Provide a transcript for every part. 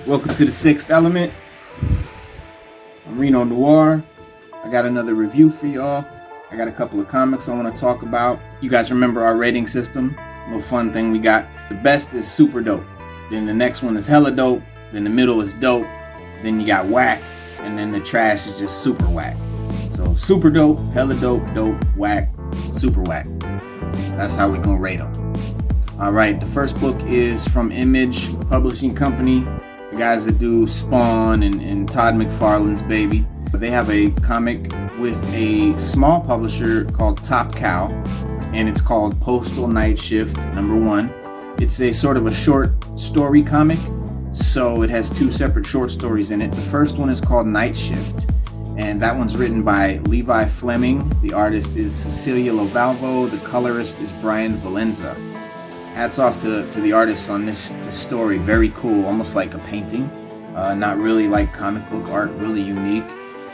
Welcome to the Sixth Element. I'm RenoNoir. I got another review for y'all. I got a couple of comics I want to talk about. You guys remember our rating system? Little fun thing we got. The best is super dope. Then the next one is hella dope. Then the middle is dope. Then you got whack. And then the trash is just super whack. So super dope, hella dope, dope, whack, super whack. That's how we gonna rate them. Alright, the first book is from Image Publishing Company. The guys that do Spawn and Todd McFarlane's Baby. They have a comic with a small publisher called Top Cow, and it's called Postal Nightshift #1. It's a sort of a short story comic, so it has two separate short stories in it. The first one is called Nightshift, and that one's written by Levi Fleming. The artist is Cecilia Lovalvo. The colorist is Brian Valenza. Hats off to the artists on this story. Very cool, almost like a painting. Not really like comic book art, really unique.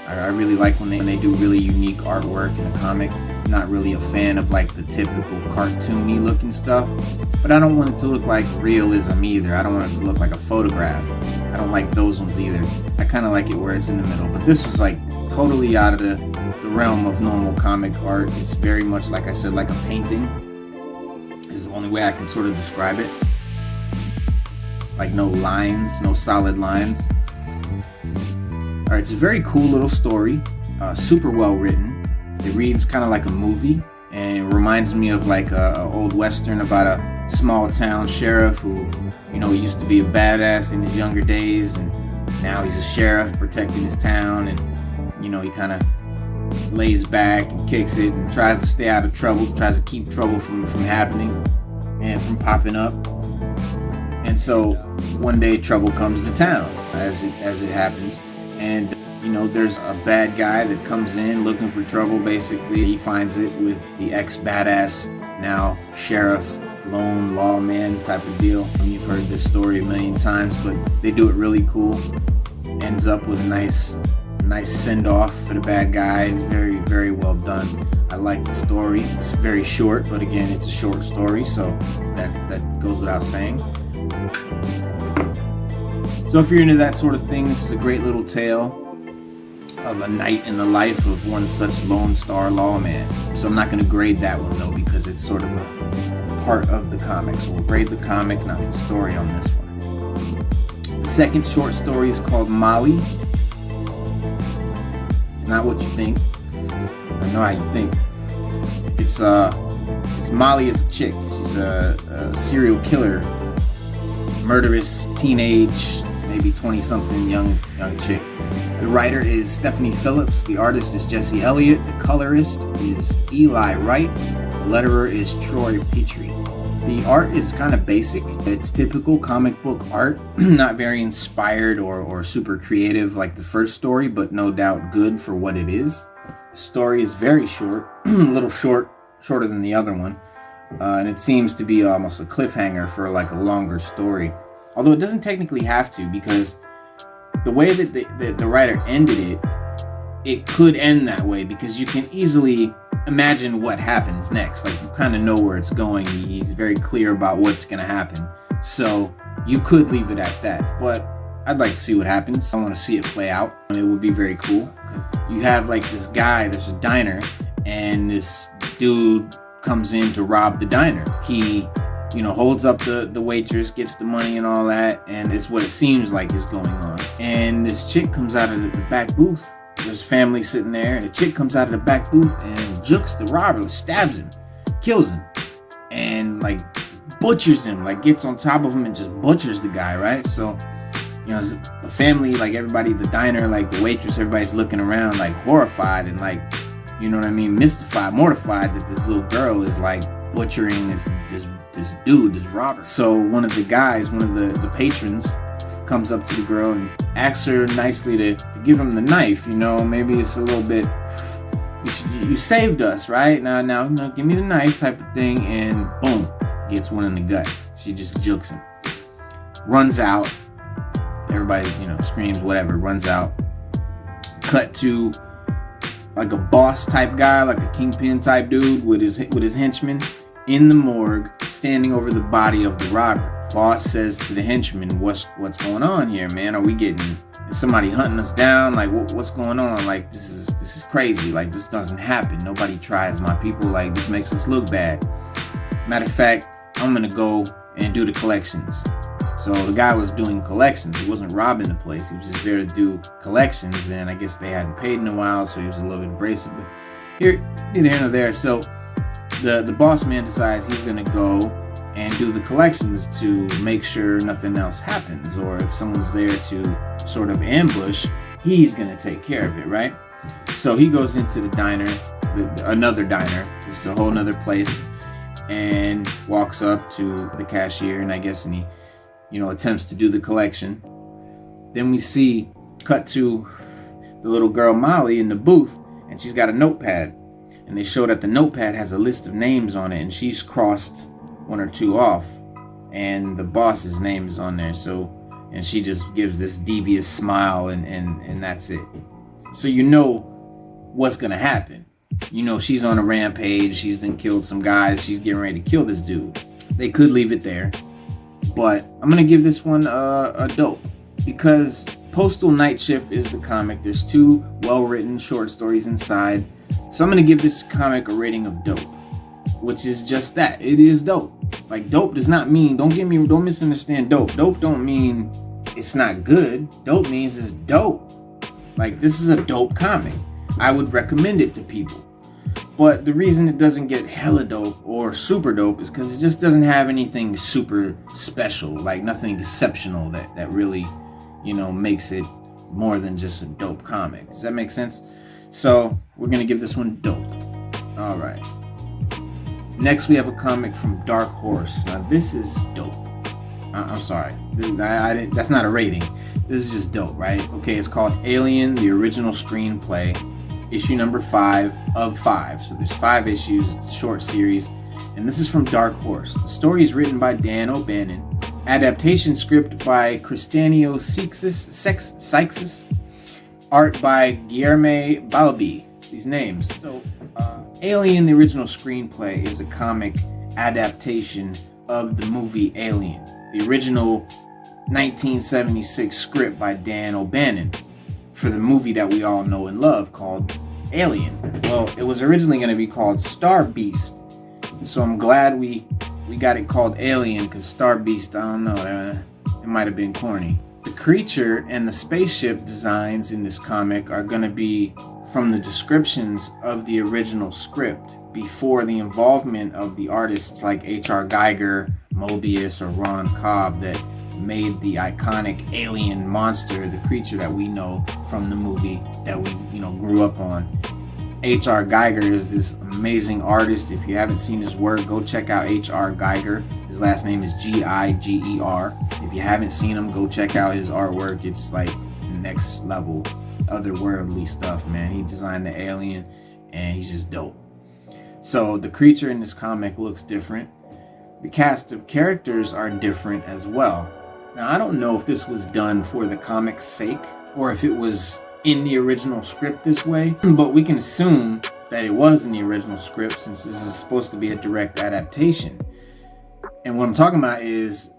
I really like when they do really unique artwork in a comic. Not really a fan of like the typical cartoony looking stuff, but I don't want it to look like realism either. I don't want it to look like a photograph. I don't like those ones either. I kind of like it where it's in the middle, but this was like totally out of the realm of normal comic art. It's very much, like I said, like a painting. Is the only way I can sort of describe it. Like no lines, no solid lines. Alright, it's a very cool little story. Super well written. It reads kind of like a movie and reminds me of like a old western about a small town sheriff who, you know, he used to be a badass in his younger days, and now he's a sheriff protecting his town, and you know, he kind of lays back and kicks it and tries to stay out of trouble, tries to keep trouble from happening and from popping up. And so one day trouble comes to town, as it happens, and you know, there's a bad guy that comes in looking for trouble. Basically, he finds it with the ex-badass, now sheriff, lone lawman type of deal. You've heard this story a million times, but they do it really cool. Ends up with a nice send-off for the bad guy. It's very, very well done. I like the story. It's very short, but again, it's a short story, so that goes without saying. So if you're into that sort of thing, this is a great little tale of a night in the life of one such Lone Star lawman. So I'm not going to grade that one though, because it's sort of a part of the comic. So we'll grade the comic, not the story on this one. The second short story is called Molly. It's not what you think. I know how you think. It's Molly as a chick. She's a serial killer, murderous teenage, maybe 20-something young chick. The writer is Stephanie Phillips. The artist is Jesse Elliott. The colorist is Eli Wright. The letterer is Troy Petrie. The art is kind of basic. It's typical comic book art, not very inspired or super creative like the first story, but no doubt good for what it is. The story is very short, a little shorter than the other one, and it seems to be almost a cliffhanger for like a longer story. Although it doesn't technically have to, because the way that the writer ended it, it could end that way, because you can easily imagine what happens next. Like, you kind of know where it's going. He's very clear about what's going to happen. So you could leave it at that. But I'd like to see what happens. I want to see it play out. It would be very cool. You have like this guy, there's a diner, and this dude comes in to rob the diner. He, you know, holds up the waitress, gets the money and all that, and it's what it seems like is going on. And this chick comes out of the back booth. There's family sitting there, and the chick comes out of the back booth and jukes the robber, stabs him, kills him, and like butchers him, like gets on top of him and just butchers the guy, right? So, you know, the family, like everybody, the diner, like the waitress, everybody's looking around like horrified and like, you know what I mean, mystified, mortified that this little girl is like butchering this dude, this robber. So one of the guys, one of the patrons, comes up to the girl and asks her nicely to give him the knife. You know, maybe it's a little bit, you saved us, right? Now, give me the knife type of thing, and boom, gets one in the gut. She just jukes him. Runs out. Everybody, you know, screams, whatever, runs out. Cut to like a boss type guy, like a kingpin type dude with his henchmen in the morgue, standing over the body of the robber. boss says to the henchman, what's going on here, man? Is somebody hunting us down? Like, what's going on? Like, this is crazy. Like, this doesn't happen. Nobody tries my people. Like, this makes us look bad. Matter of fact, I'm gonna go and do the collections. So the guy was doing collections. He wasn't robbing the place. He was just there to do collections. And I guess they hadn't paid in a while, so he was a little bit abrasive. But neither here nor there. So the boss man decides he's gonna go and do the collections to make sure nothing else happens, or if someone's there to sort of ambush, he's gonna take care of it, right? So he goes into the diner, another diner, it's a whole nother place, and walks up to the cashier, and he attempts to do the collection. Then we cut to the little girl Molly in the booth, and she's got a notepad, and they show that the notepad has a list of names on it, and she's crossed one or two off, and the boss's name is on there. And she just gives this devious smile, and that's it. So you know what's gonna happen. You know she's on a rampage. She's then killed some guys. She's getting ready to kill this dude. They could leave it there, but I'm gonna give this one a dope, because Postal Nightshift is the comic. There's 2 well-written short stories inside, so I'm gonna give this comic a rating of dope, which is just that. It is dope. Like, dope does not mean, don't misunderstand dope. Dope don't mean it's not good. Dope means it's dope. Like, this is a dope comic. I would recommend it to people. But the reason it doesn't get hella dope or super dope is because it just doesn't have anything super special, like nothing exceptional that really, makes it more than just a dope comic. Does that make sense? So we're gonna give this one dope. All right. Next, we have a comic from Dark Horse. Now, this is dope. I'm sorry. That's not a rating. This is just dope, right? Okay, it's called Alien, the Original Screenplay, issue number 5 of 5. So there's 5 issues. It's a short series. And this is from Dark Horse. The story is written by Dan O'Bannon. Adaptation script by Cristiano Seixas. Art by Guilherme Balbi. These names. So, Alien, the Original Screenplay, is a comic adaptation of the movie Alien, the original 1976 script by Dan O'Bannon for the movie that we all know and love called Alien. Well, it was originally going to be called Star Beast, so I'm glad we got it called Alien, because Star Beast, I don't know, it might have been corny. The creature and the spaceship designs in this comic are going to be from the descriptions of the original script before the involvement of the artists like H.R. Geiger, Mobius, or Ron Cobb that made the iconic alien monster, the creature that we know from the movie that we grew up on. H.R. Geiger is this amazing artist. If you haven't seen his work, go check out H.R. Geiger. His last name is Giger. If you haven't seen him, go check out his artwork. It's like next level, otherworldly stuff, man. He designed the alien, and he's just dope. So the creature in this comic looks different. The cast of characters are different as well. Now, I don't know if this was done for the comic's sake or if it was in the original script this way, but we can assume that it was in the original script since this is supposed to be a direct adaptation. And what I'm talking about is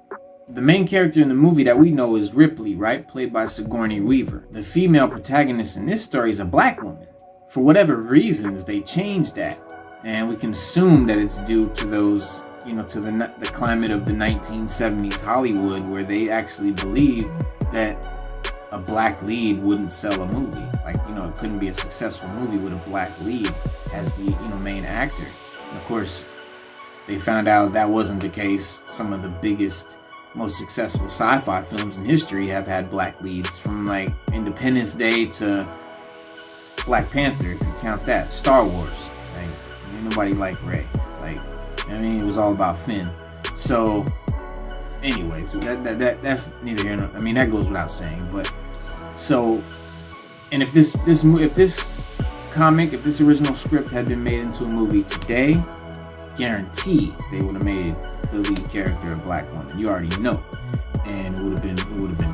the main character in the movie that we know is Ripley, right? Played by Sigourney Weaver. The female protagonist in this story is a black woman. For whatever reasons, they changed that. And we can assume that it's due to those, to the climate of the 1970s Hollywood, where they actually believed that a black lead wouldn't sell a movie. Like, it couldn't be a successful movie with a black lead as the, main actor. And of course, they found out that wasn't the case. Some of the biggest, most successful sci-fi films in history have had black leads, from like Independence Day to Black Panther, if you count that. Star Wars. Ain't nobody like Rey. It was all about Finn. So, anyways, that's neither here nor, that goes without saying. But so, and if this comic, if this original script had been made into a movie today, guaranteed they would have made the lead character a black woman. You already know, and it would have been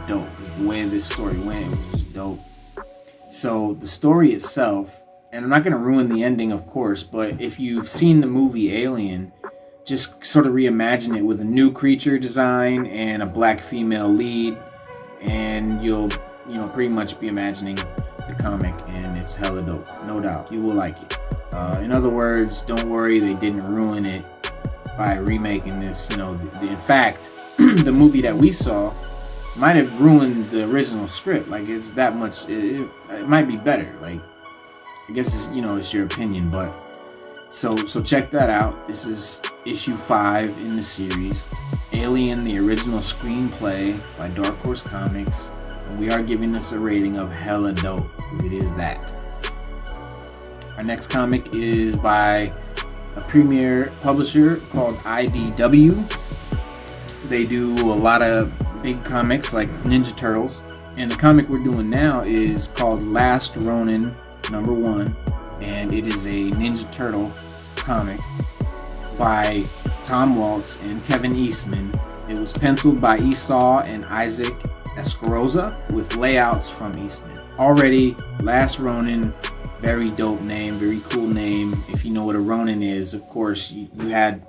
dope. Because the way this story went, it was just dope. So the story itself, and I'm not going to ruin the ending, of course, but if you've seen the movie Alien, just sort of reimagine it with a new creature design and a black female lead, and you'll pretty much be imagining the comic, and it's hella dope. No doubt, you will like it. In other words, don't worry, they didn't ruin it by remaking this. In fact, the movie that we saw might have ruined the original script. Like, it's that much. It might be better. Like, I guess it's your opinion, but so check that out. This is issue 5 in the series, Alien: The Original Screenplay by Dark Horse Comics. And we are giving this a rating of hella dope, because it is that. Our next comic is by a premier publisher called IDW. They do a lot of big comics like Ninja Turtles, and the comic we're doing now is called Last Ronin #1, and it is a Ninja Turtle comic by Tom Waltz and Kevin Eastman. It was penciled by Esau and Isaac Escaroza with layouts from Eastman. Already, Last Ronin, very dope name, very cool name. If you know what a Ronin is, of course, you had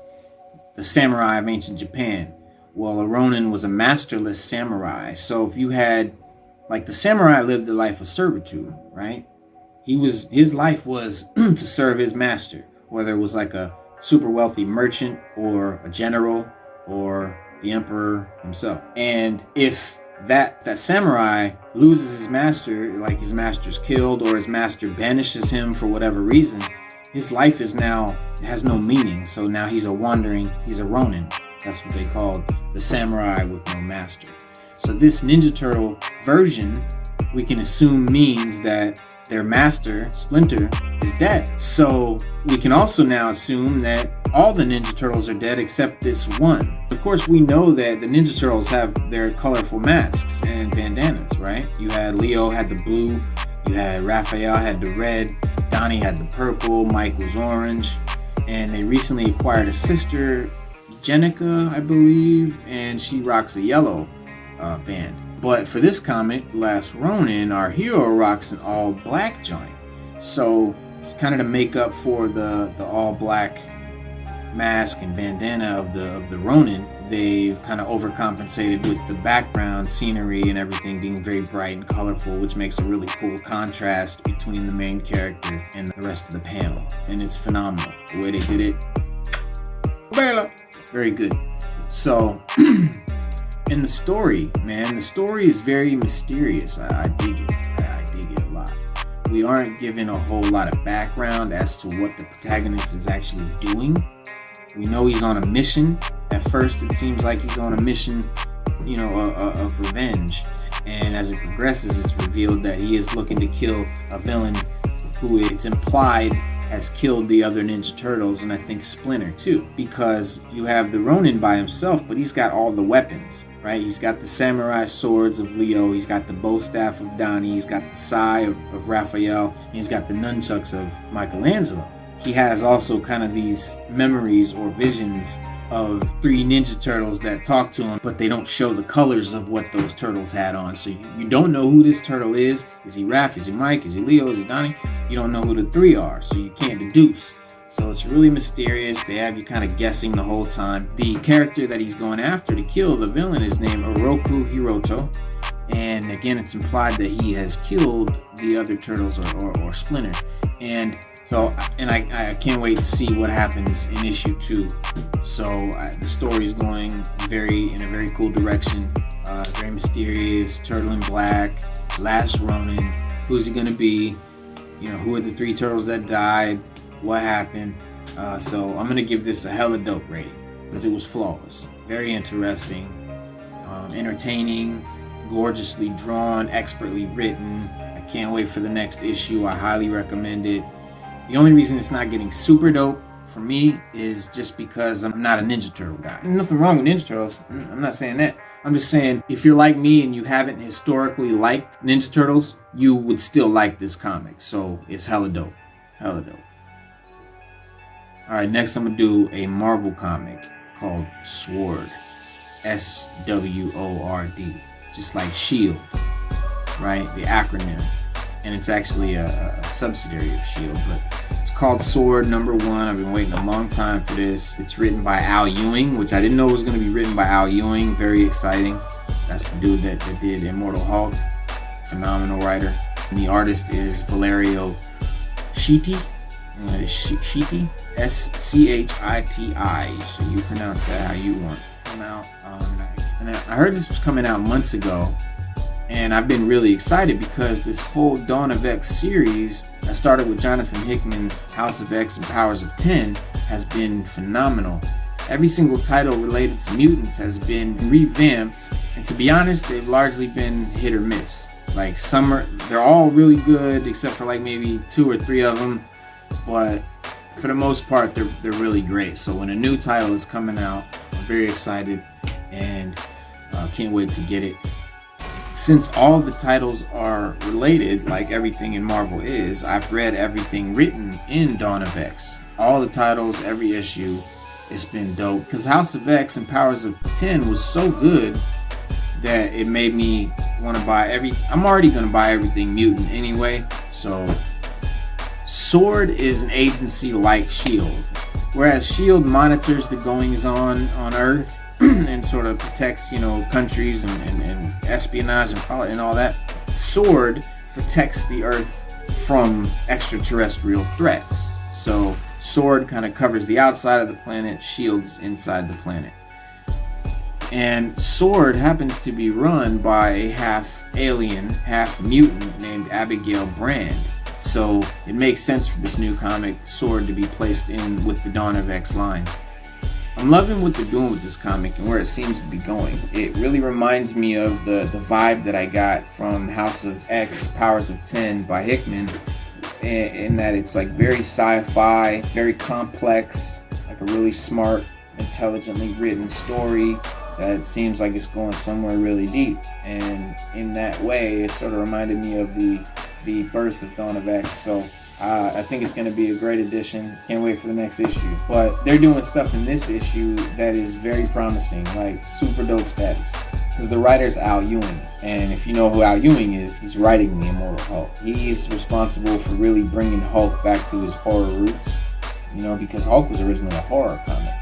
the samurai of ancient Japan. Well, a Ronin was a masterless samurai. So if you had, like, the samurai lived a life of servitude, right? His life was to serve his master, whether it was like a super wealthy merchant or a general or the emperor himself. And if that samurai loses his master, like his master's killed or his master banishes him for whatever reason, his life has no meaning. So now he's a Ronin. That's what they called the samurai with no master. So this Ninja Turtle version, we can assume means that their master, Splinter, is dead. So we can also now assume that all the Ninja Turtles are dead except this one. Of course, we know that the Ninja Turtles have their colorful masks and bandanas, right? You had Leo had the blue, you had Raphael had the red, Donnie had the purple, Mike was orange, and they recently acquired a sister, Jenica, I believe, and she rocks a yellow band. But for this comic, Last Ronin, our hero rocks an all black joint. So it's kind of to make up for the all black mask and bandana of the Ronin. They've kind of overcompensated with the background scenery and everything being very bright and colorful, which makes a really cool contrast between the main character and the rest of the panel. And it's phenomenal the way they did it. Very good. So in the story, man, the story is very mysterious. I dig it. I dig it a lot. We aren't given a whole lot of background as to what the protagonist is actually doing. We know he's on a mission. At first, it seems like he's on a mission, of revenge. And as it progresses, it's revealed that he is looking to kill a villain who it's implied has killed the other Ninja Turtles, and I think Splinter too. Because you have the Ronin by himself, but he's got all the weapons, right? He's got the samurai swords of Leo, he's got the bow staff of Donnie, he's got the sai of Raphael, and he's got the nunchucks of Michelangelo. He has also kind of these memories or visions of 3 Ninja Turtles that talk to him, but they don't show the colors of what those turtles had on. So you don't know who this turtle is. Is he Raph? Is he Mike? Is he Leo? Is he Donnie? You don't know who the 3 are, so you can't deduce. So it's really mysterious. They have you kind of guessing the whole time. The character that he's going after to kill, the villain, is named Oroku Hiroto. And again, it's implied that he has killed the other turtles or Splinter. And I can't wait to see what happens in issue 2. So the story is going in a very cool direction. Very mysterious, turtle in black, Last Ronin. Who's he gonna be? Who are the 3 turtles that died? What happened? So I'm gonna give this a hella dope rating because it was flawless. Very interesting, entertaining, gorgeously drawn, expertly written. I can't wait for the next issue. I highly recommend it. The only reason it's not getting super dope for me is just because I'm not a Ninja Turtle guy. Nothing wrong with Ninja Turtles. I'm not saying that. I'm just saying if you're like me and you haven't historically liked Ninja Turtles, you would still like this comic. So it's hella dope. Hella dope. Alright, next I'm going to do a Marvel comic called S.W.O.R.D. S-W-O-R-D. Just like S.H.I.E.L.D. Right? The acronym. and it's actually a subsidiary of S.W.O.R.D, but it's called S.W.O.R.D #1. I've been waiting a long time for this. It's written by Al Ewing, which I didn't know was going to be written by Al Ewing. Very exciting. That's the dude that did Immortal Hulk. Phenomenal writer. And the artist is Valerio Schiti. Schiti. S-C-H-I-T-I. So you pronounce that how you want. Now, and I heard this was coming out months ago, and I've been really excited because this whole Dawn of X series that started with Jonathan Hickman's House of X and Powers of 10 has been phenomenal. Every single title related to mutants has been revamped, and to be honest, they've largely been hit or miss. Like they're all really good except for like maybe 2 or 3 of them, but for the most part, they're really great. So when a new title is coming out, I'm very excited and can't wait to get it. Since all the titles are related, like everything in Marvel is, I've read everything written in Dawn of X. All the titles, every issue, it's been dope. Because House of X and Powers of 10 was so good that it made me want to buy I'm already going to buy everything mutant anyway. So S.W.O.R.D is an agency like S.H.I.E.L.D. Whereas S.H.I.E.L.D. monitors the goings-on on Earth and sort of protects, countries and espionage and all that. S.W.O.R.D protects the Earth from extraterrestrial threats. So S.W.O.R.D kind of covers the outside of the planet, S.H.I.E.L.D's inside the planet. And S.W.O.R.D happens to be run by a half alien, half mutant named Abigail Brand. So it makes sense for this new comic, S.W.O.R.D, to be placed in with the Dawn of X line. I'm loving what they're doing with this comic and where it seems to be going. It really reminds me of the vibe that I got from House of X, Powers of 10 by Hickman, in that it's like very sci-fi, very complex, like a really smart, intelligently written story that seems like it's going somewhere really deep. And in that way, it sort of reminded me of the birth of Dawn of X. So I think it's going to be a great addition. Can't wait for the next issue. But they're doing stuff in this issue that is very promising, like super dope status. Because the writer's Al Ewing. And if you know who Al Ewing is, he's writing the Immortal Hulk. He's responsible for really bringing Hulk back to his horror roots. Because Hulk was originally a horror comic.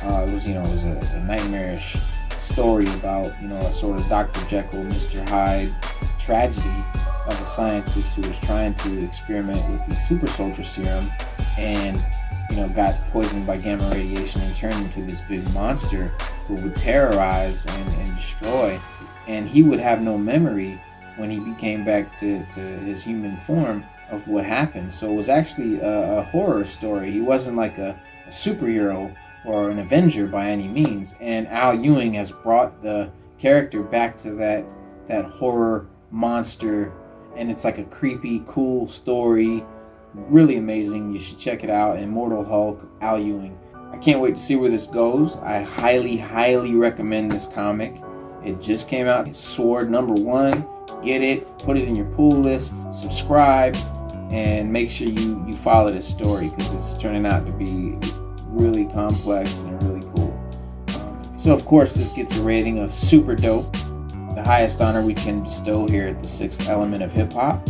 It was a nightmarish story about, a sort of Dr. Jekyll, Mr. Hyde tragedy of a scientist who was trying to experiment with the super soldier serum and got poisoned by gamma radiation and turned into this big monster who would terrorize and destroy, and he would have no memory when he became back to his human form of what happened. So it was actually a horror story. He wasn't like a superhero or an Avenger by any means, and Al Ewing has brought the character back to that horror monster, and it's like a creepy, cool story. Really amazing. You should check it out. Immortal Hulk, Al Ewing. I can't wait to see where this goes. I highly, highly recommend this comic. It just came out. S.W.O.R.D #1. Get it, put it in your pull list, subscribe, and make sure you follow this story because it's turning out to be really complex and really cool. So of course this gets a rating of super dope, the highest honor we can bestow here at the 6th element of hip hop.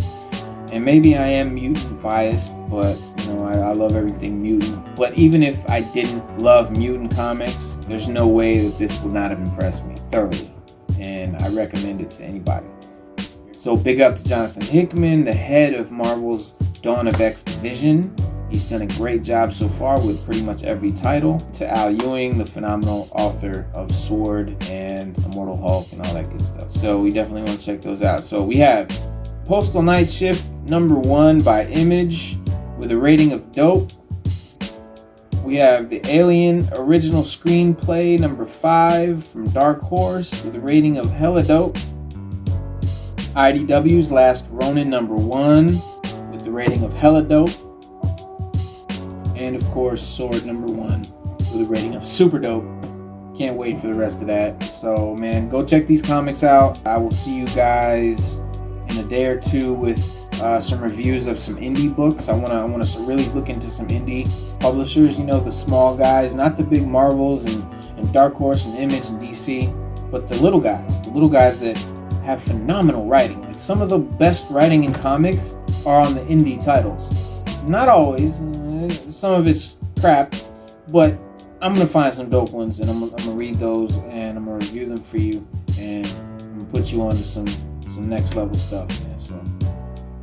And maybe I am mutant biased, but I love everything mutant. But even if I didn't love mutant comics, there's no way that this would not have impressed me thoroughly, and I recommend it to anybody. So big up to Jonathan Hickman, the head of Marvel's Dawn of X division. He's done a great job so far with pretty much every title. To Al Ewing, the phenomenal author of S.W.O.R.D and Immortal Hulk and all that good stuff. So we definitely want to check those out. So we have Postal Nightshift #1 by Image with a rating of dope. We have the Alien original screenplay #5 from Dark Horse with a rating of hella dope. IDW's Last Ronin #1 with the rating of hella dope. And of course, S.W.O.R.D #1 with a rating of super dope. Can't wait for the rest of that. So man, go check these comics out. I will see you guys in a day or two with some reviews of some indie books. I want to really look into some indie publishers. The small guys, not the big Marvels and Dark Horse and Image and DC, but the little guys that have phenomenal writing. Like some of the best writing in comics are on the indie titles. Not always, some of it's crap, but I'm gonna find some dope ones, and I'm gonna read those, and I'm gonna review them for you, and I'm gonna put you on to some next level stuff, man. So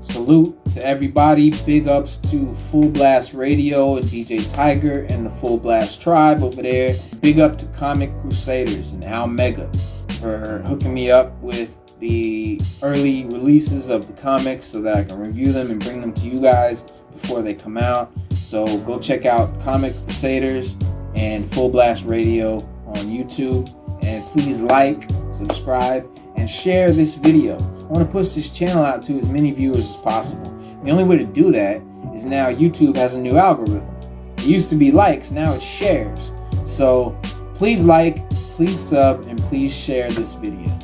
salute to everybody. Big ups to Full Blast Radio and DJ Tiger and the Full Blast Tribe over there. Big up to Comic Crusaders and Al Mega for hooking me up with the early releases of the comics so that I can review them and bring them to you guys before they come out. So go check out Comic Crusaders and Full Blast Radio on YouTube, and please like, subscribe, and share this video. I want to push this channel out to as many viewers as possible. The only way to do that is now YouTube has a new algorithm. It used to be likes, now it's shares. So please like, please sub, and please share this video.